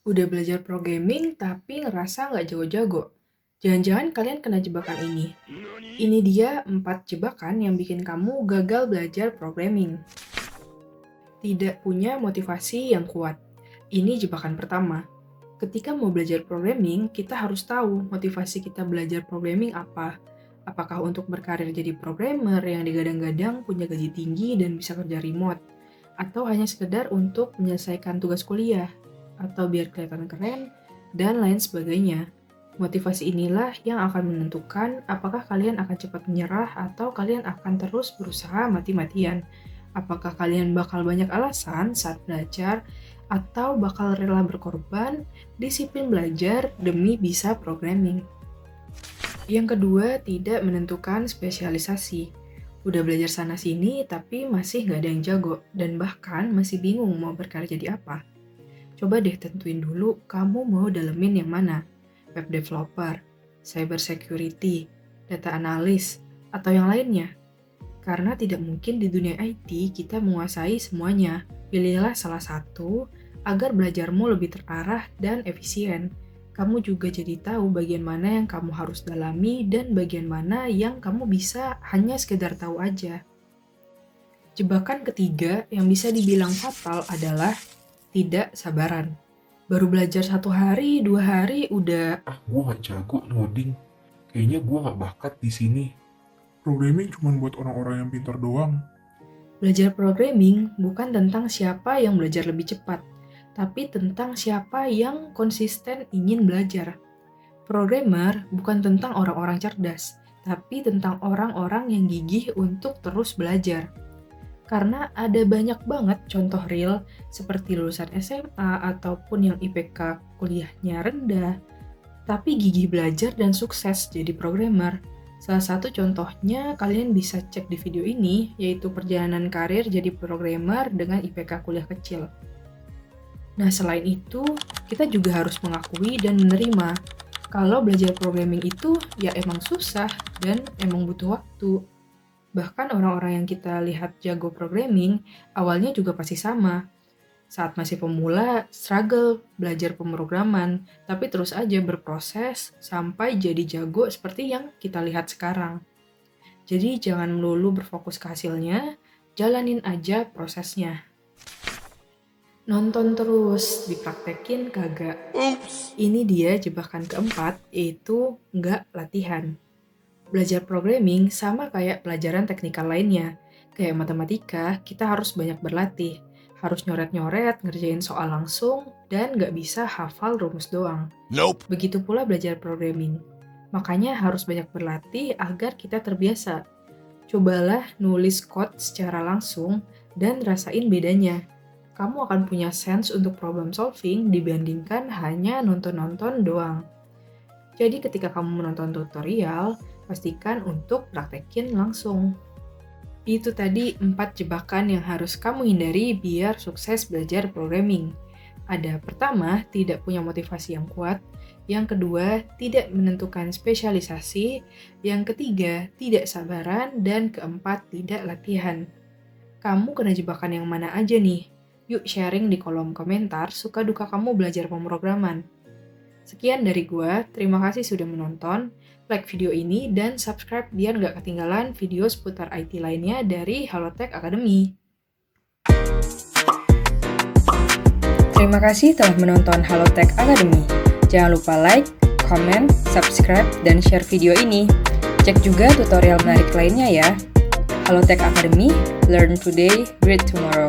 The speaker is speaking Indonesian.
Udah belajar programming tapi ngerasa nggak jago-jago. Jangan-jangan kalian kena jebakan ini. Ini dia 4 jebakan yang bikin kamu gagal belajar programming. Tidak punya motivasi yang kuat. Ini jebakan pertama. Ketika mau belajar programming, kita harus tahu motivasi kita belajar programming apa. Apakah untuk berkarir jadi programmer yang digadang-gadang punya gaji tinggi dan bisa kerja remote? Atau hanya sekedar untuk menyelesaikan tugas kuliah? Atau biar kelihatan keren, dan lain sebagainya. Motivasi inilah yang akan menentukan apakah kalian akan cepat menyerah atau kalian akan terus berusaha mati-matian. Apakah kalian bakal banyak alasan saat belajar atau bakal rela berkorban, disiplin belajar demi bisa programming. Yang kedua, tidak menentukan spesialisasi. Udah belajar sana-sini tapi masih nggak ada yang jago dan bahkan masih bingung mau berkarya jadi apa. Coba deh tentuin dulu kamu mau dalemin yang mana. Web developer, cyber security, data analis, atau yang lainnya. Karena tidak mungkin di dunia IT kita menguasai semuanya. Pilihlah salah satu agar belajarmu lebih terarah dan efisien. Kamu juga jadi tahu bagian mana yang kamu harus dalami dan bagian mana yang kamu bisa hanya sekedar tahu aja. Jebakan ketiga yang bisa dibilang fatal adalah tidak sabaran. Baru belajar 1 hari, 2 hari udah Gue gak jago ngoding. Kayaknya gue gak bakat di sini. Programming cuma buat orang-orang yang pintar doang. Belajar programming bukan tentang siapa yang belajar lebih cepat, tapi tentang siapa yang konsisten ingin belajar. Programmer bukan tentang orang-orang cerdas, tapi tentang orang-orang yang gigih untuk terus belajar. Karena ada banyak banget contoh real seperti lulusan SMA ataupun yang IPK kuliahnya rendah, tapi gigih belajar dan sukses jadi programmer. Salah satu contohnya kalian bisa cek di video ini, yaitu perjalanan karir jadi programmer dengan IPK kuliah kecil. Nah, selain itu, kita juga harus mengakui dan menerima kalau belajar programming itu ya emang susah dan emang butuh waktu. Bahkan orang-orang yang kita lihat jago programming, awalnya juga pasti sama. Saat masih pemula, struggle belajar pemrograman, tapi terus aja berproses sampai jadi jago seperti yang kita lihat sekarang. Jadi jangan melulu berfokus ke hasilnya, jalanin aja prosesnya. Nonton terus, dipraktekin kagak. Ini dia jebakan keempat, yaitu nggak latihan. Belajar programming sama kayak pelajaran teknikal lainnya. Kayak matematika, kita harus banyak berlatih. Harus nyoret-nyoret, ngerjain soal langsung, dan nggak bisa hafal rumus doang. Nope. Begitu pula belajar programming. Makanya harus banyak berlatih agar kita terbiasa. Cobalah nulis code secara langsung dan rasain bedanya. Kamu akan punya sense untuk problem solving dibandingkan hanya nonton-nonton doang. Jadi ketika kamu menonton tutorial, pastikan untuk praktekin langsung. Itu tadi 4 jebakan yang harus kamu hindari biar sukses belajar programming. Ada pertama, tidak punya motivasi yang kuat. Yang kedua, tidak menentukan spesialisasi. Yang ketiga, tidak sabaran. Dan keempat, tidak latihan. Kamu kena jebakan yang mana aja nih? Yuk sharing di kolom komentar suka duka kamu belajar pemrograman. Sekian dari gua, terima kasih sudah menonton, like video ini, dan subscribe biar nggak ketinggalan video seputar IT lainnya dari Halotek Academy. Terima kasih telah menonton Halotek Academy. Jangan lupa like, comment, subscribe, dan share video ini. Cek juga tutorial menarik lainnya ya. Halotek Academy, learn today, great tomorrow.